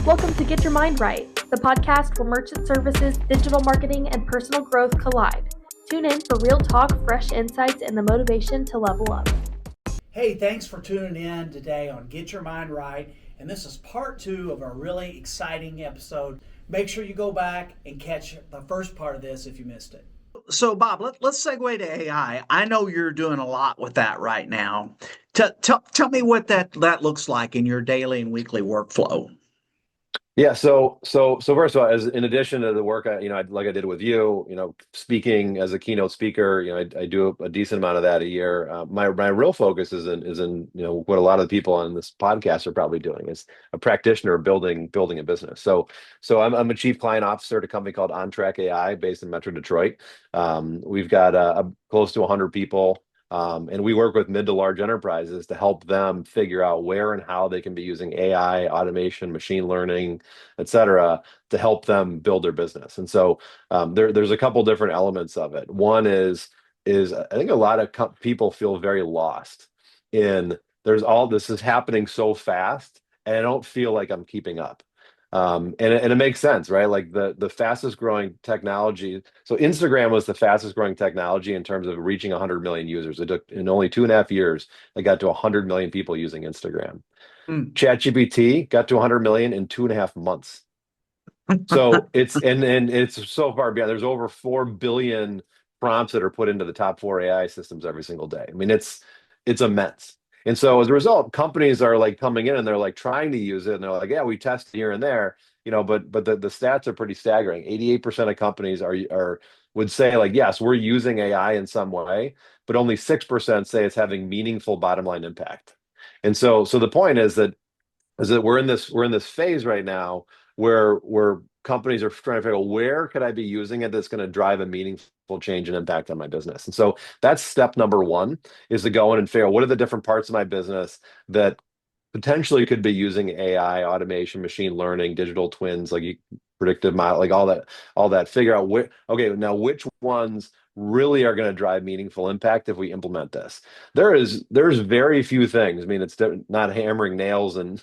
Welcome to Get Your Mind Right, the podcast where merchant services, digital marketing, and personal growth collide. Tune in for real talk, fresh insights, and the motivation to level up. Hey, thanks for tuning in today on Get Your Mind Right. And this is part 2 of a really exciting episode. Make sure you go back and catch the first part of this if you missed it. So, Bob, let's segue to AI. I know you're doing a lot with that right now. Tell me what that looks like in your daily and weekly workflow. Yeah, so first of all, as in addition to the work like I did with you, speaking as a keynote speaker, I do a decent amount of that a year. My real focus is in what a lot of the people on this podcast are probably doing is a practitioner building a business. So I'm a chief client officer at a company called OnTrack AI based in Metro Detroit. We've got close to 100 people. And we work with mid to large enterprises to help them figure out where and how they can be using AI, automation, machine learning, et cetera, to help them build their business. And so there's a couple different elements of it. One is I think a lot of people feel very lost in this is happening so fast, and I don't feel like I'm keeping up. And it makes sense, right? Like the fastest growing technology. So Instagram was the fastest growing technology in terms of reaching 100 million users. It took in only 2.5 years, they got to 100 million people using Instagram. ChatGPT got to 100 million in 2.5 months. So it's so far beyond. There's over 4 billion prompts that are put into the top 4 AI systems every single day. I mean, it's immense. And so as a result, companies are like coming in and they're like trying to use it, and they're like, yeah, we test here and there, but the stats are pretty staggering. 88% of companies would say like, yes, we're using AI in some way, but only 6% say it's having meaningful bottom line impact. And so the point is that we're in this phase right now where companies are trying to figure out where could I be using it that's going to drive a meaningful change and impact on my business. And so that's step number one, is to go in and figure out what are the different parts of my business that potentially could be using AI, automation, machine learning, digital twins, like predictive model, like all that. Figure out which ones really are going to drive meaningful impact if we implement this. There's very few things. I mean, it's not hammering nails and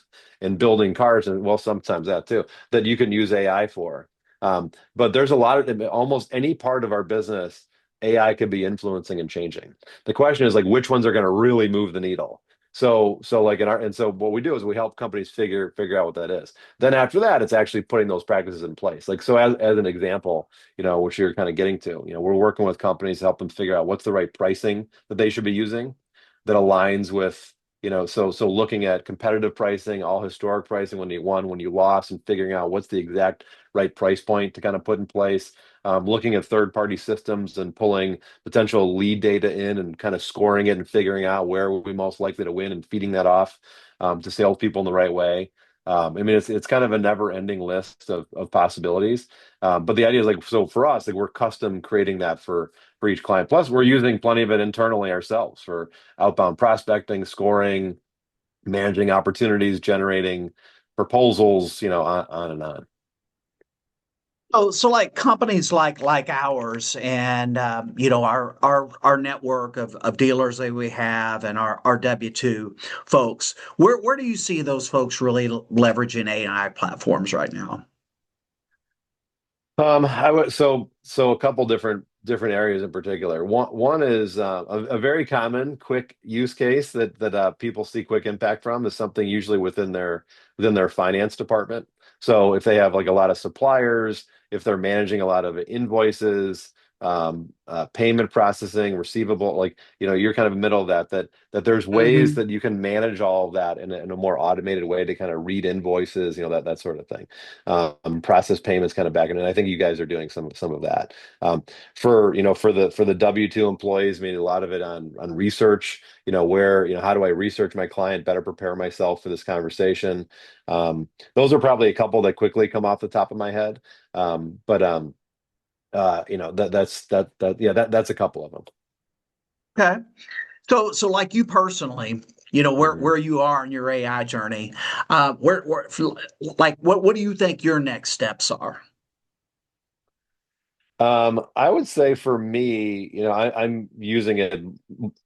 building cars, and well, sometimes that too, that you can use AI for. But there's a lot of almost any part of our business, AI could be influencing and changing. The question is like, which ones are going to really move the needle? So what we do is we help companies figure out what that is. Then after that, it's actually putting those practices in place. Like, so as an example, which you're kind of getting to, we're working with companies to help them figure out what's the right pricing that they should be using that aligns with, so looking at competitive pricing, all historic pricing, when you won, when you lost, and figuring out what's the exact right price point to kind of put in place. Looking at third-party systems and pulling potential lead data in and kind of scoring it and figuring out where we're most likely to win and feeding that off to salespeople in the right way. I mean, it's kind of a never-ending list of possibilities. But the idea is like, so for us, like we're custom creating that for each client. Plus, we're using plenty of it internally ourselves for outbound prospecting, scoring, managing opportunities, generating proposals, on and on. So like companies like ours and our network of dealers that we have and our W-2 folks, where do you see those folks really leveraging AI platforms right now? I would so a couple different areas in particular. One is a very common quick use case that people see quick impact from is something usually within their finance department. So if they have like a lot of suppliers, if they're managing a lot of invoices, payment processing, receivable, like you're kind of in the middle of that there's ways that you can manage all of that in a more automated way to kind of read invoices, that sort of thing, process payments kind of back. And I think you guys are doing some of that. For the W-2 employees, I mean, a lot of it on research, where how do I research my client, better prepare myself for this conversation. Those are probably a couple that quickly come off the top of my head. That's a couple of them. Okay. So like you personally, where you are in your AI journey, what do you think your next steps are? I would say for me, I'm using it.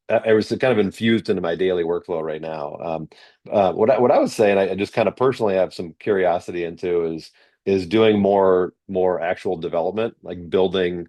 It was kind of infused into my daily workflow right now. What I would say, and I just kind of personally have some curiosity into, is doing more actual development, like building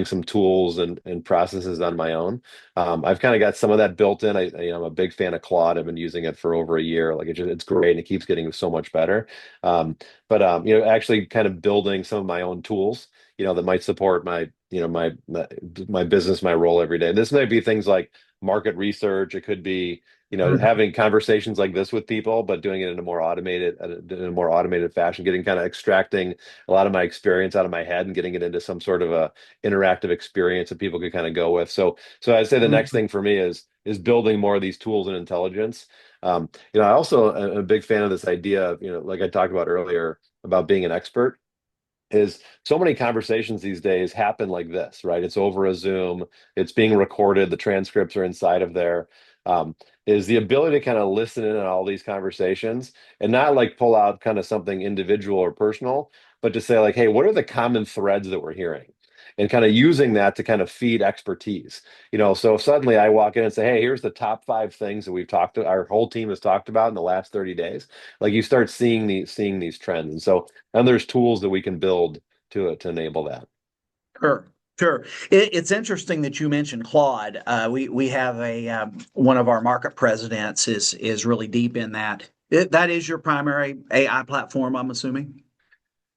some tools and processes on my own. I've kind of got some of that built in. I'm a big fan of Claude. I've been using it for over a year. Like it's great and it keeps getting so much better. But actually kind of building some of my own tools that might support my business, my role every day. This might be things like market research. It could be, Mhm. having conversations like this with people, but doing it in a more automated fashion, getting kind of extracting a lot of my experience out of my head and getting it into some sort of a interactive experience that people could kind of go with. So I'd say the next Mhm. thing for me is building more of these tools and intelligence. I also am a big fan of this idea of, like I talked about earlier about being an expert is so many conversations these days happen like this, right? It's over a Zoom, it's being recorded, the transcripts are inside of there. Um, is the ability to kind of listen in on all these conversations and not like pull out kind of something individual or personal, but to say like, hey, what are the common threads that we're hearing? And kind of using that to kind of feed expertise. So suddenly I walk in and say, hey, here's the top 5 things that our whole team has talked about in the last 30 days. Like you start seeing these trends. And there's tools that we can build to enable that. Sure, sure. It's interesting that you mentioned Claude. We have a one of our market presidents is really deep in that. That is your primary AI platform, I'm assuming.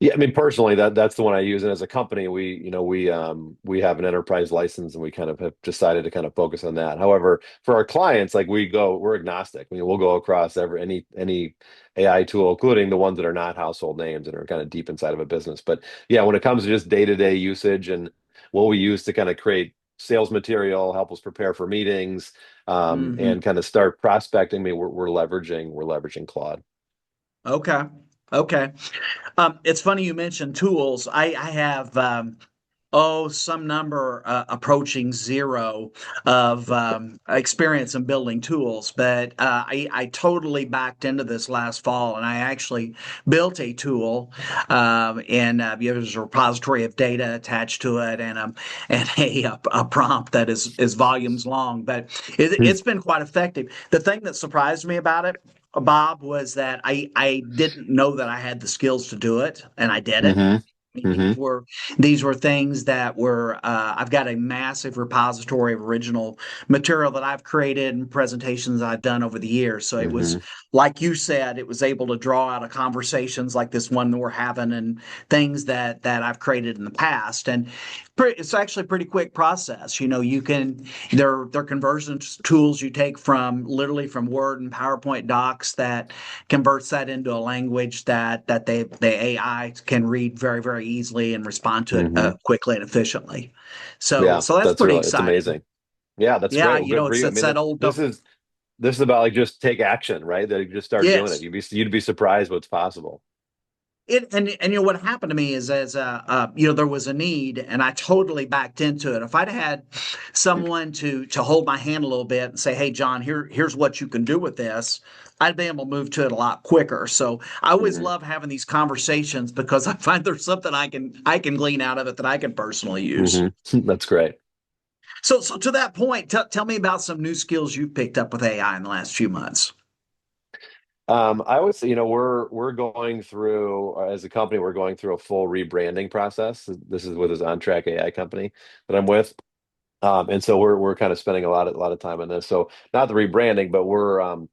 Yeah, I mean personally that's the one I use. And as a company, we have an enterprise license and we kind of have decided to kind of focus on that. However, for our clients, like we're agnostic. I mean, we'll go across any AI tool, including the ones that are not household names and are kind of deep inside of a business. But yeah, when it comes to just day-to-day usage and what we use to kind of create sales material, help us prepare for meetings, Hmm. and kind of start prospecting, I mean, we're leveraging Claude. Okay. Okay. It's funny you mentioned tools. I have some number approaching zero of experience in building tools, but I totally backed into this last fall, and I actually built a tool, and there's a repository of data attached to it, and a prompt that is volumes long, but it's been quite effective. The thing that surprised me about it, Bob, was that I didn't know that I had the skills to do it, and I did it. Hmm. I mean, Hmm. these were things that were I've got a massive repository of original material that I've created and presentations I've done over the years. So it was Hmm. like you said, it was able to draw out of conversations like this one that we're having and things that I've created in the past. And it's actually a pretty quick process. You can they're conversion tools you take from literally from Word and PowerPoint docs that converts that into a language that the AI can read very, very easily and respond to it Hmm. quickly and efficiently. So Yeah, so that's pretty it's exciting. amazing. Yeah, that's Yeah, great. Well, good for you. I it's mean, that old this is about like just take action, right? That you just start doing it. yes. You'd be surprised what's possible. And what happened to me is as there was a need and I totally backed into it. If I'd had someone to hold my hand a little bit and say, "Hey, John, here's what you can do with this," I'd be able to move to it a lot quicker. So I always Hmm. love having these conversations because I find there's something I can glean out of it that I can personally use. Hmm. That's great. So to that point, tell me about some new skills you've picked up with AI in the last few months. I would say, we're going through as a company, we're going through a full rebranding process. This is with this OnTrack AI company that I'm with. And so we're kind of spending a lot of time on this. So not the rebranding, but we're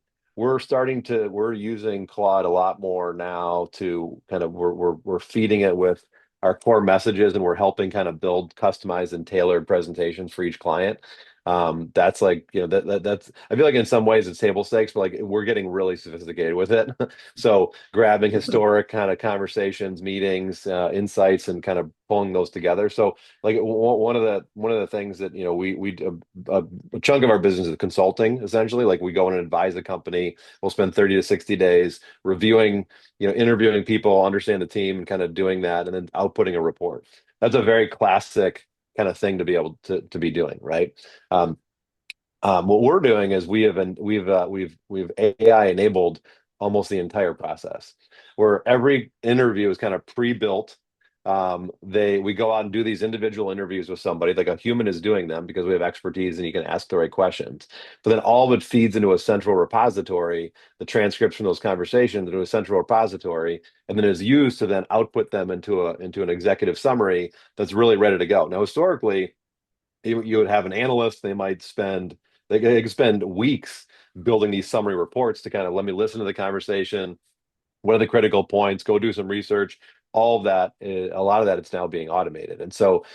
using Claude a lot more now to kind of we're feeding it with our core messages and we're helping kind of build customized and tailored presentations for each client. That's like, that's I feel like in some ways it's table stakes, but like we're getting really sophisticated with it. So grabbing historic kind of conversations, meetings, insights, and kind of pulling those together. So like one of the things that we a chunk of our business is consulting essentially. Like we go in and advise a company. We'll spend 30 to 60 days reviewing, interviewing people, understand the team, and kind of doing that, and then outputting a report. That's a very classic kind of thing to be able to be doing, right? Um, what we're doing is we've AI enabled almost the entire process, where every interview is kind of pre-built we go out and do these individual interviews with somebody, like a human is doing them because we have expertise and you can ask the right questions. But then all of it feeds into a central repository, the transcripts from those conversations into a central repository, and then is used to then output them into an executive summary that's really ready to go. Now, historically, you would have an analyst, they could spend weeks building these summary reports to kind of let me listen to the conversation, what are the critical points, go do some research. All of that, a lot of that, it's now being automated. And so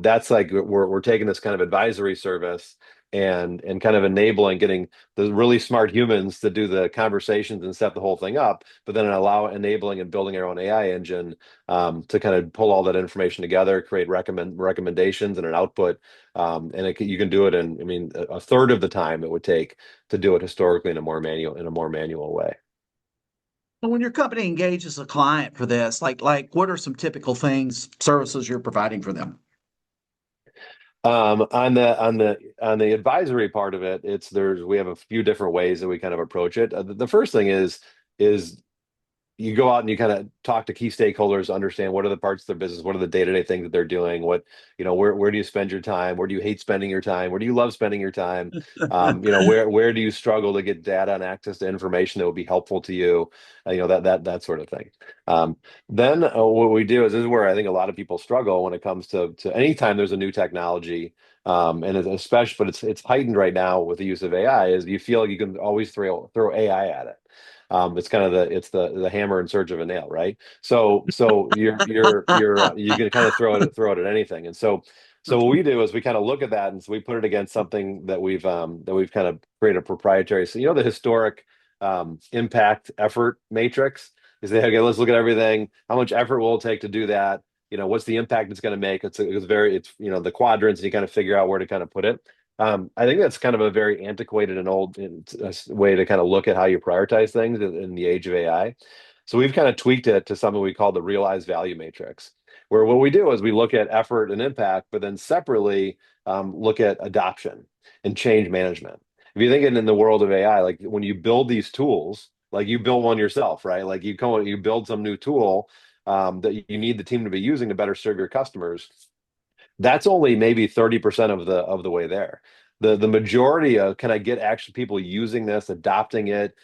that's like we're taking this kind of advisory service and kind of enabling getting the really smart humans to do the conversations and set the whole thing up, but then enabling and building our own AI engine to kind of pull all that information together, create recommendations and an output. You can do it in, I mean, a third of the time it would take to do it historically in a more manual way. When your company engages a client for this, like what are some typical services you're providing for them? On the advisory part of it, we have a few different ways that we kind of approach it. The first thing is you go out and you kind of talk to key stakeholders, understand what are the parts of their business, what are the day-to-day things that they're doing, where do you spend your time, where do you hate spending your time, where do you love spending your time, where do you struggle to get data and access to information that would be helpful to you, that sort of thing. Then what we do is this is where I think a lot of people struggle when it comes to anytime there's a new technology. But it's heightened right now with the use of AI, is you feel like you can always throw AI at it. It's kind of the hammer in search of a nail, right? So you can kind of throw it at anything. And so what we do is we kind of look at that and so we put it against something that we've kind of created a proprietary. So the historic impact effort matrix is that, okay, let's look at everything. How much effort will it take to do that? What's the impact it's going to make? It's the quadrants, and you kind of figure out where to kind of put it. I think that's kind of a very antiquated and old way to kind of look at how you prioritize things in the age of AI. So we've kind of tweaked it to something we call the realized value matrix, where what we do is we look at effort and impact, but then separately look at adoption and change management. If you think in the world of AI, like when you build these tools, like you build one yourself, right? Like you build some new tool that you need the team to be using to better serve your customers. That's only maybe 30% of the way there. The majority of, can I get actually people using this, adopting it,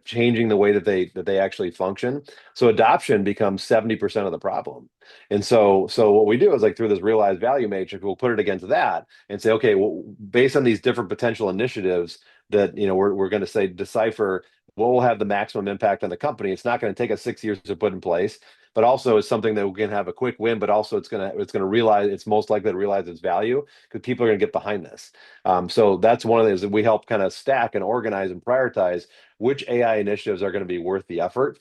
changing the way that they actually function? So adoption becomes 70% of the problem. And so what we do is, like, through this realized value matrix, we'll put it against that and say, okay, well, based on these different potential initiatives that we're going to say decipher what will have the maximum impact on the company. It's not going to take us 6 years to put in place, but also it's something that we can have a quick win, but also it's gonna realize, it's most likely to realize its value because people are gonna get behind this. So that's one of the things that we help kind of stack and organize and prioritize which AI initiatives are going to be worth the effort,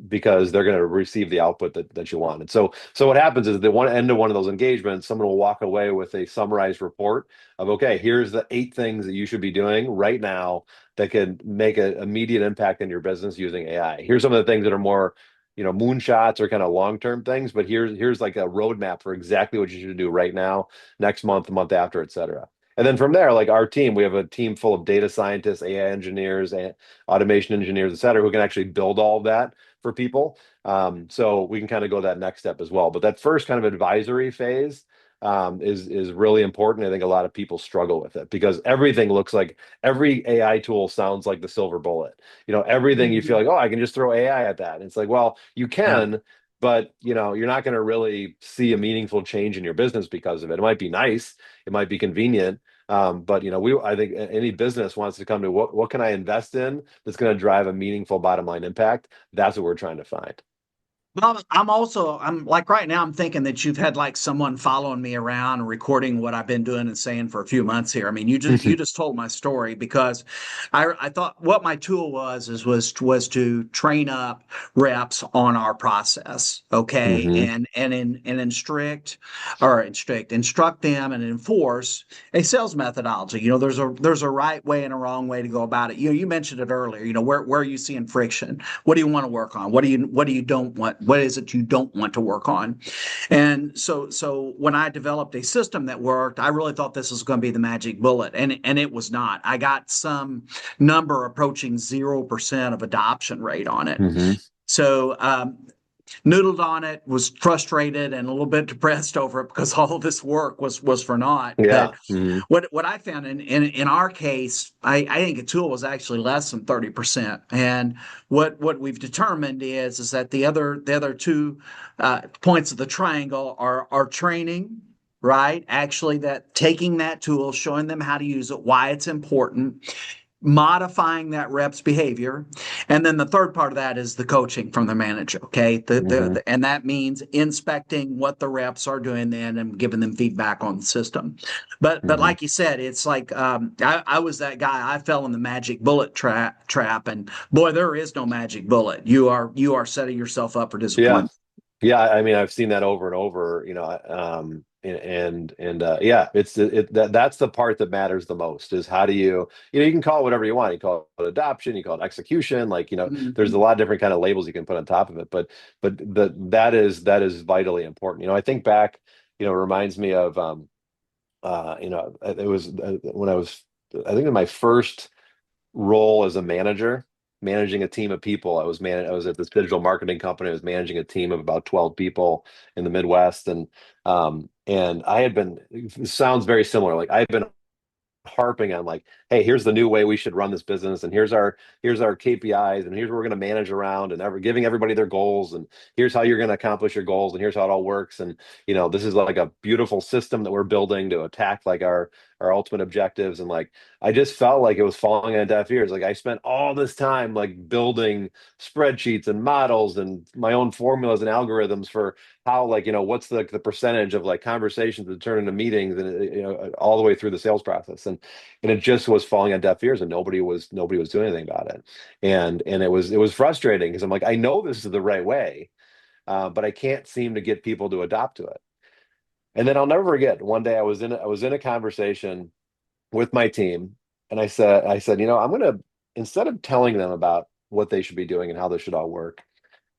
because they're going to receive the output that you want. And so what happens is, at the one end of one of those engagements, someone will walk away with a summarized report of, okay, here's the 8 things that you should be doing right now that can make an immediate impact in your business using AI. Here's some of the things that are more moonshots or kind of long-term things, but here's like a roadmap for exactly what you should do right now, next month, the month after, et cetera. And then from there, like our team, we have a team full of data scientists, AI engineers, and automation engineers, et cetera, who can actually build all of that for people. So we can kind of go that next step as well. But that first kind of advisory phase is really important. I think a lot of people struggle with it because every AI tool sounds like the silver bullet. Everything you feel like, oh, I can just throw AI at that. And it's like, well, you Yeah. can, but you're not going to really see a meaningful change in your business because of it. It might be nice, it might be convenient, but I think any business wants to come to what can I invest in that's going to drive a meaningful bottom line impact. That's what we're trying to find. Well, I'm like right now, I'm thinking that you've had like someone following me around and recording what I've been doing and saying for a few months here. I mean, you just told my story because I thought what my tool was to train up reps on our process, okay, Hmm. and instruct them and enforce a sales methodology. There's a right way and a wrong way to go about it. You mentioned it earlier. Where are you seeing friction? What do you want to work on? What do you don't want? What is it you don't want to work on? And so when I developed a system that worked, I really thought this was going to be the magic bullet, and it was not. I got some number approaching 0% of adoption rate on it. Hmm. So noodled on it, was frustrated and a little bit depressed over it because all of this work was for naught. Yeah. But what I found in our case, I think a tool was actually less than 30%. And what we've determined is that the other two points of the triangle are training, right? Actually, that taking that tool, showing them how to use it, why it's important, modifying that rep's behavior, and then the third part of that is the coaching from the manager. Okay, and that means inspecting what the reps are doing then and giving them feedback on the system. But Hmm. like you said, it's like I was that guy. I fell in the magic bullet trap, and boy, there is no magic bullet. You are setting yourself up for Yeah. disappointment. Yeah, I mean, I've seen that over and over, yeah, that's the part that matters the most is how do you can call it whatever you want. You call it adoption, you call it execution, there's a Mhm. lot of different kind of labels you can put on top of it, but that is vitally important. I think back, it reminds me of it was when I think in my first role as a manager, managing a team of people. I was at this digital marketing company. I was managing a team of about 12 people in the Midwest, and I had been. It sounds very similar. Like I had been harping on like, hey, here's the new way we should run this business, and here's our KPIs, and here's what we're going to manage around, and giving everybody their goals, and here's how you're going to accomplish your goals, and here's how it all works, and this is like a beautiful system that we're building to attack like our ultimate objectives, and like I just felt like it was falling on deaf ears. Like I spent all this time like building spreadsheets and models and my own formulas and algorithms for how what's the percentage of like conversations that turn into meetings and all the way through the sales process, and it just was falling on deaf ears and nobody was doing anything about it, and it was frustrating because I'm like, I know this is the right way, but I can't seem to get people to adopt to it. And then I'll never forget one day I was in a conversation with my team, and I said, I'm gonna, instead of telling them about what they should be doing and how this should all work,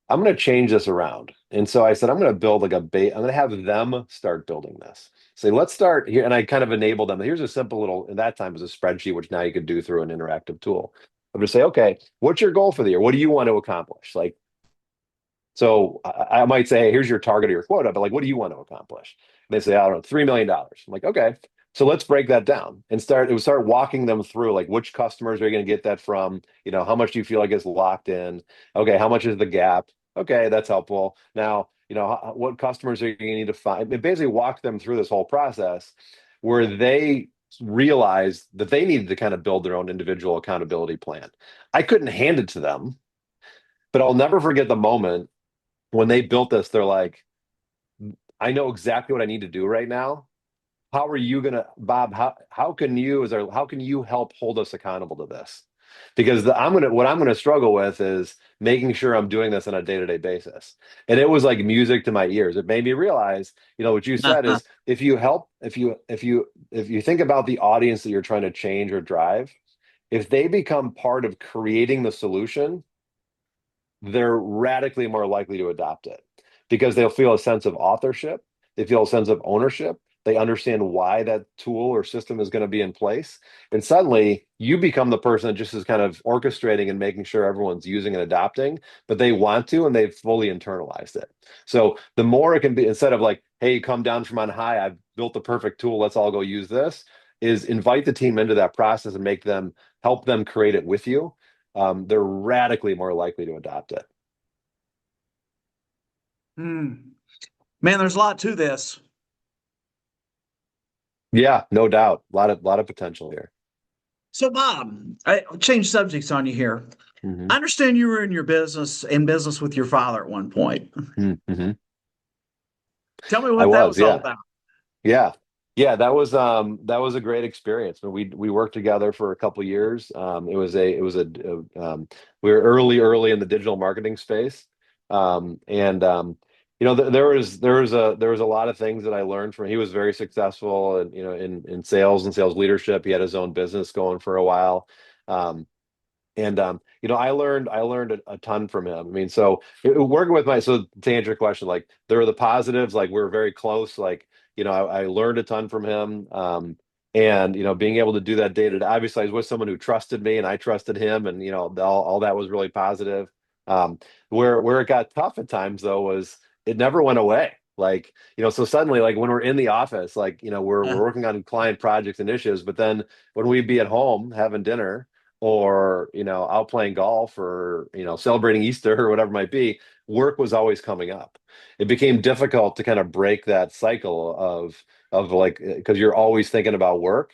I'm going to change this around. And so I said, I'm going to build like I'm going to have them start building this. Say, let's start here. And I kind of enabled them. Here's a simple little, in that time it was a spreadsheet, which now you could do through an interactive tool. I'm going to say, okay, what's your goal for the year? What do you want to accomplish? Like, so I might say, hey, here's your target or your quota, but like, what do you want to accomplish? And they say, I don't know, $3 million. I'm like, okay, so let's break that down and start walking them through like which customers are you going to get that from? How much do you feel like is locked in? Okay, how much is the gap? Okay, that's helpful. Now, what customers are you going to need to find? It basically walk them through this whole process where they realized that they needed to kind of build their own individual accountability plan. I couldn't hand it to them, but I'll never forget the moment when they built this. They're like, I know exactly what I need to do right now. How are you gonna, Bob? How can you help hold us accountable to this? Because what I'm gonna struggle with is making sure I'm doing this on a day-to-day basis. And it was like music to my ears. It made me realize, what you said is if you think about the audience that you're trying to change or drive, if they become part of creating the solution, they're radically more likely to adopt it because they'll feel a sense of authorship. They feel a sense of ownership. They understand why that tool or system is going to be in place. And suddenly you become the person that just is kind of orchestrating and making sure everyone's using and adopting, but they want to and they've fully internalized it. So the more it can be, instead of like, hey, come down from on high, I've built the perfect tool, let's all go use this, is invite the team into that process and help them create it with you. They're radically more likely to adopt it. Hmm. Man, there's a lot to this. Yeah, no doubt. A lot of potential here. So, Bob, I change subjects on you here. Hmm. I understand you were in business with your father at one point. Hmm. Tell me I what that was, was all yeah. about. Yeah. Yeah, that was a great experience. But we worked together for a couple years. We were early in the digital marketing space. And there was a lot of things that I learned from. He was very successful and in sales and sales leadership. He had his own business going for a while. And I learned a ton from him. I mean, so working with so to answer your question, like there were the positives, like we are very close, like I learned a ton from him. And being able to do that day to day, obviously I was with someone who trusted me and I trusted him, and all that was really positive. Where it got tough at times though was it never went away. Like, so suddenly, like when we're in the office, like, we're working on client projects and initiatives, but then when we'd be at home having dinner or, out playing golf or, celebrating Easter or whatever it might be, work was always coming up. It became difficult to kind of break that cycle of like, because you're always thinking about work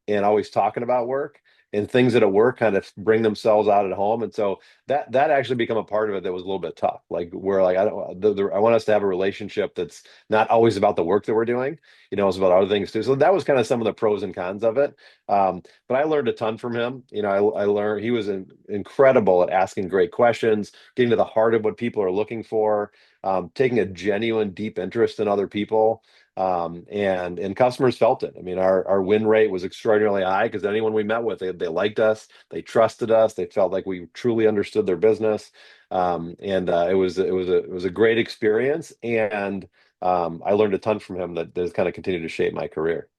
and always talking about work, and things that at work kind of bring themselves out at home. And so that actually become a part of it that was a little bit tough. Like where like I don't I want us to have a relationship that's not always about the work that we're doing. It's about other things too. So that was kind of some of the pros and cons of it. But I learned a ton from him. I learned he was incredible at asking great questions, getting to the heart of what people are looking for, taking a genuine deep interest in other people. And customers felt it. I mean, our win rate was extraordinarily high because anyone we met with, they liked us, they trusted us, they felt like we truly understood their business. And it was a great experience, and I learned a ton from him that has kind of continued to shape my career.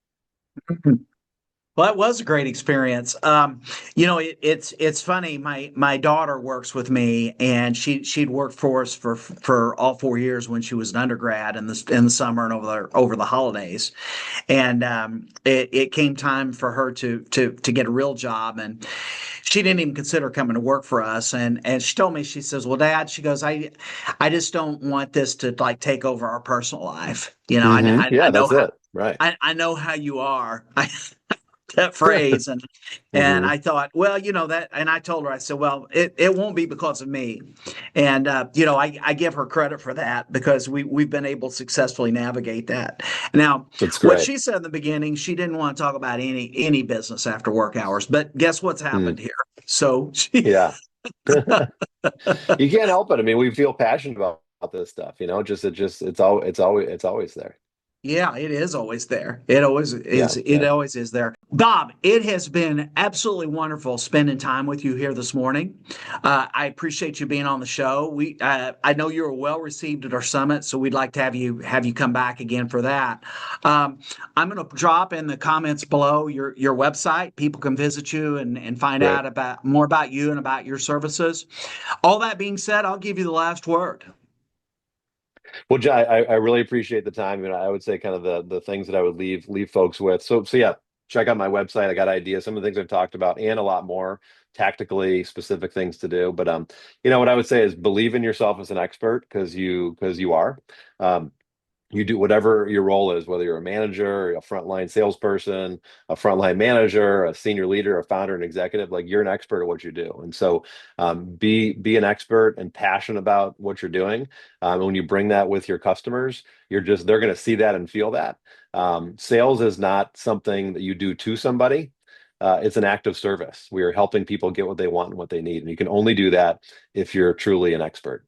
Well, that was a great experience. It's funny. My daughter works with me, and she'd worked for us for all 4 years when she was an undergrad in the summer and over the holidays. And it came time for her to get a real job, and she didn't even consider coming to work for us. And she told me, she says, "Well, Dad," she goes, I just don't want this to like take over our personal life. I Yeah, know that's how it. Right. I know how you are." That phrase. And hmm I thought, well, that, and I told her, I said, well, it won't be because of me. And I give her credit for that because we've been able to successfully navigate that. Now, That's what great. she said in the beginning, she didn't want to talk about any business after work hours, but guess what's Mm, happened here? So she yeah. You can't help it. I mean, we feel passionate about this stuff, it's always there. Yeah, it is always there. It always is. Yeah, It yeah. always is there. Bob, it has been absolutely wonderful spending time with you here this morning. I appreciate you being on the show. I know you were well received at our summit, so we'd like to have you come back again for that. Um, I'm going to drop in the comments below your website. People can visit you and find Great. out about more about you and about your services. All that being said, I'll give you the last word. Well, John, I really appreciate the time. I would say kind of the things that I would leave folks with. So yeah, check out my website. I got ideas, some of the things I've talked about, and a lot more tactically specific things to do. But what I would say is believe in yourself as an expert because you are. Um, you do whatever your role is, whether you're a manager, a frontline salesperson, a frontline manager, a senior leader, a founder, an executive, like you're an expert at what you do. And so be an expert and passionate about what you're doing. And when you bring that with your customers, they're going to see that and feel that. Sales is not something that you do to somebody. It's an act of service. We are helping people get what they want and what they need. And you can only do that if you're truly an expert.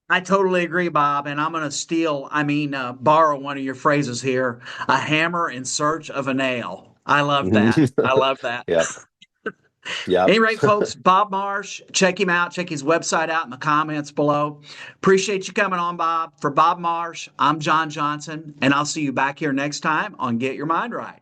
I totally agree, Bob. And I'm going to borrow one of your phrases here: a hammer in search of a nail. I love that. I love that. Yep. Yep. Any rate, folks, Bob Marsh, check him out. Check his website out in the comments below. Appreciate you coming on, Bob. For Bob Marsh, I'm John Johnson, and I'll see you back here next time on Get Your Mind Right.